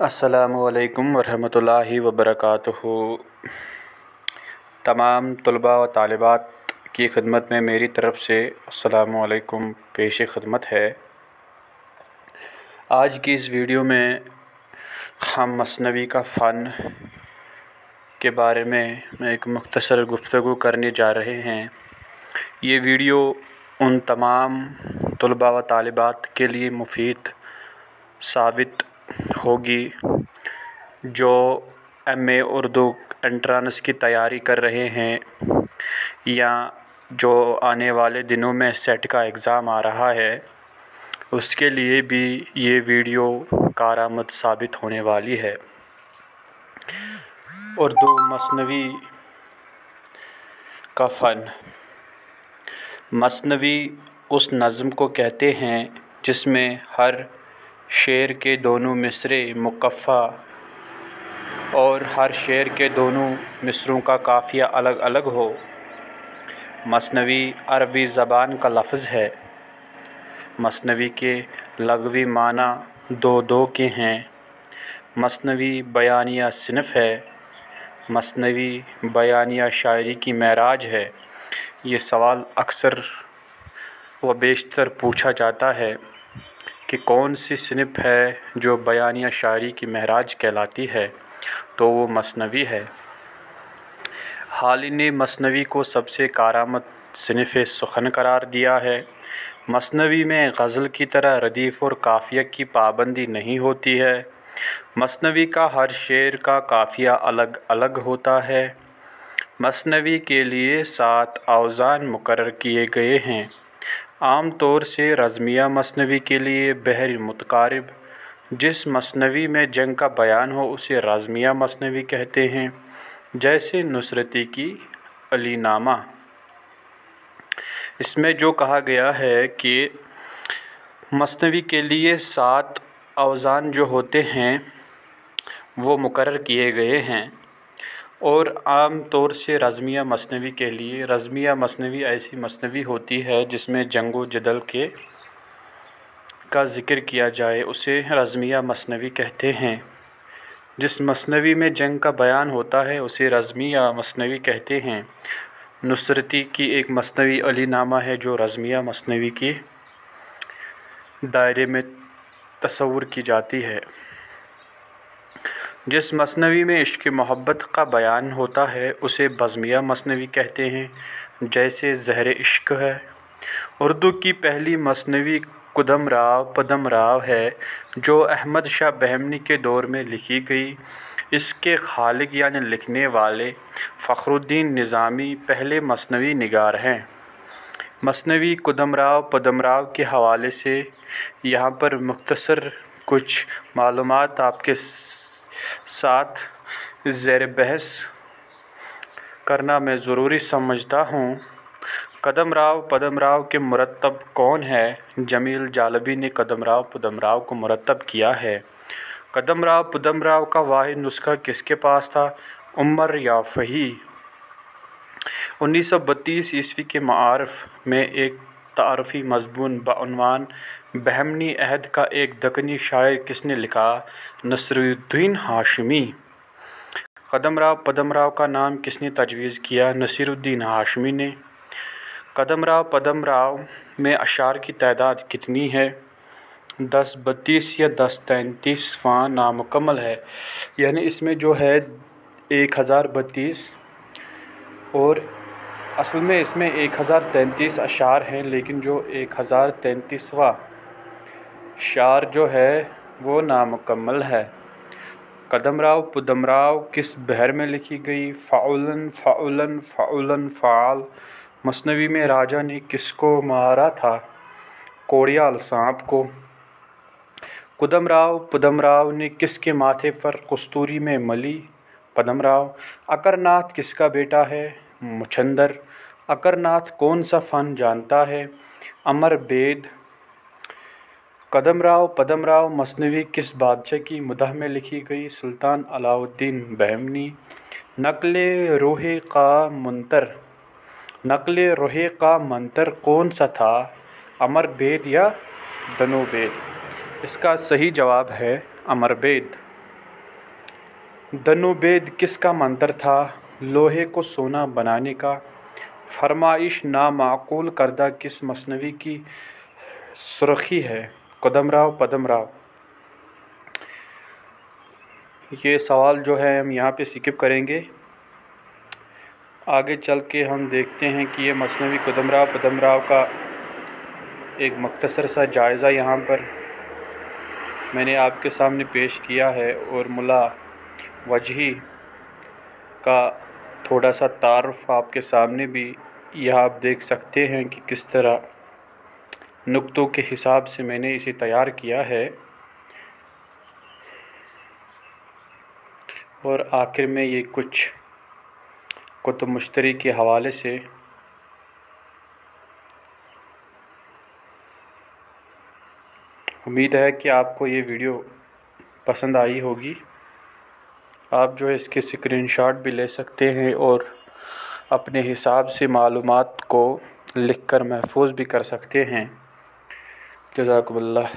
अस्सलामुअलैकुम वरहमतुल्लाहि वबरकातुहू। तमाम तलबा व तालिबात की खिदमत में मेरी तरफ़ से अस्सलामुअलैकुम पेश खिदमत है। आज की इस वीडियो में हम मसनवी का फ़न के बारे में एक मुख्तसर गुफ्तगू करने जा रहे हैं। ये वीडियो उन तमाम तलबा व तालिबात के लिए मुफीद साबित होगी जो एमए उर्दू एंट्रेंस की तैयारी कर रहे हैं या जो आने वाले दिनों में सेट का एग्ज़ाम आ रहा है, उसके लिए भी ये वीडियो कारआमद साबित होने वाली है। उर्दू मसनवी का फ़न। मसनवी उस नज़्म को कहते हैं जिसमें हर शेर के दोनों मिसरे मुकफ़ा और हर शेर के दोनों मिसरों का काफ़िया अलग अलग हो। मसनवी अरबी ज़बान का लफ्ज़ है। मसनवी के लग़वी माना दो दो के हैं। मसनवी बयानिया सिनफ़ है। मसनवी बयानिया शायरी की महराज है। ये सवाल अक्सर व बेशतर पूछा जाता है कि कौन सी सिनफ़ है जो बयानिया शायरी की महराज कहलाती है, तो वो मसनवी है। हाल ही ने मसनवी को सबसे कारआमद सिनफ़ सुख़न करार दिया है। मसनवी में गज़ल की तरह रदीफ़ और काफ़िया की पाबंदी नहीं होती है। मसनवी का हर शेर का काफ़िया अलग अलग होता है। मसनवी के लिए 7 औज़ान मुकर्रर किए गए हैं। आम तौर से रज़मिया मसनवी के लिए बहर मुतकारिब जिस मसनवी में जंग का बयान हो उसे रज़मिया मसनवी कहते हैं, जैसे नुसरती की अलीनामा। इसमें जो कहा गया है कि मसनवी के लिए 7 औज़ान जो होते हैं वो मुकर्रर किए गए हैं। और आम तौर से रज़मिया मसनवी के लिए, रज़मिया मसनवी ऐसी मसनवी होती है जिसमें जंग व जदल का ज़िक्र किया जाए, उसे रज़मिया मसनवी कहते हैं। जिस मसनवी में जंग का बयान होता है उसे रज़मिया मसनवी कहते हैं। नुसरती की एक मसनवी अलीनामा है जो रज़मिया मसनवी के दायरे में तस्वुर की जाती है। जिस मसनवी में इश्क़ मोहब्बत का बयान होता है उसे बज़मिया मसनवी कहते हैं, जैसे ज़हर इश्क़ है। उर्दू की पहली मसनवी कुदमराव पदमराव है जो अहमद शाह बहमनी के दौर में लिखी गई। इसके खालिक यानी लिखने वाले फ़खरुद्दीन निज़ामी पहले मसनवी निगार हैं। मसनवी कुदमराव पदमराव के हवाले से यहाँ पर मुख्तसर कुछ मालूमात आपके साथ ज़ेर बहस करना मैं ज़रूरी समझता हूँ। कदमराव पदमराव के मुरत्तब कौन है? जमील जालबी ने कदमराव पदमराव को मुरत्तब किया है। कदमराव पदमराव का वाहिद नुस्खा किसके पास था? उमर या फ़ही। 1932 ईस्वी के मआरिफ़ में एक तारुफ़ी मज़मून बउन्वान बहमनी अहद का एक दक्कनी शायर किसने लिखा? नसीरुद्दीन हाशमी। कदमराव पदमराव का नाम किसने तजवीज़ किया? नसीरुद्दीन हाशमी ने। कदमराव पदमराव में अशार की तादाद कितनी है? 1032 या 1033वां नामुकम्मल है, यानी इसमें जो है 1032 और असल में इसमें 1033 अशार हैं, लेकिन जो 1033वां शार जो है वो नामुकम्मल है। कदमराव पदमराव किस बहर में लिखी गई? फ़अलन फ़अलन फ़अलन फ़ाल। मसनवी में राजा ने किसको मारा था? कोड़ियाल सांप को। कदमराव पदमराव ने किसके माथे पर कस्तूरी में मली? पदमराव। अकरनाथ किसका बेटा है? मुचंदर। अकरनाथ कौन सा फ़न जानता है? अमर बेद। कदमराव पदमराव मसनवी किस बादशाह की मदह में लिखी गई? सुल्तान अलाउद्दीन बहमनी। नक़्ल रूहे का मंतर कौन सा था? अमर बेद या दनोबेद? इसका सही जवाब है अमर बेद। धनुर्भेद किसका मंत्र था? लोहे को सोना बनाने का। फरमाइश नामाकूल करदा किस मसनवी की सुर्खी है? कदमराव पदमराव। ये सवाल जो है हम यहाँ पे स्किप करेंगे। आगे चल के हम देखते हैं कि ये मसनवी कदमराव पदमराव का एक मुख्तसर सा जायज़ा यहाँ पर मैंने आपके सामने पेश किया है, और मुला वजही का थोड़ा सा तारुफ आपके सामने भी यहाँ आप देख सकते हैं कि किस तरह नुक्तों के हिसाब से मैंने इसे तैयार किया है। और आखिर में ये कुछ कुतुब मुश्तरी के हवाले से उम्मीद है कि आपको ये वीडियो पसंद आई होगी। आप जो है इसके स्क्रीनशॉट भी ले सकते हैं और अपने हिसाब से मालूमात को लिखकर महफूज भी कर सकते हैं। जज़ाकुमुल्लाह।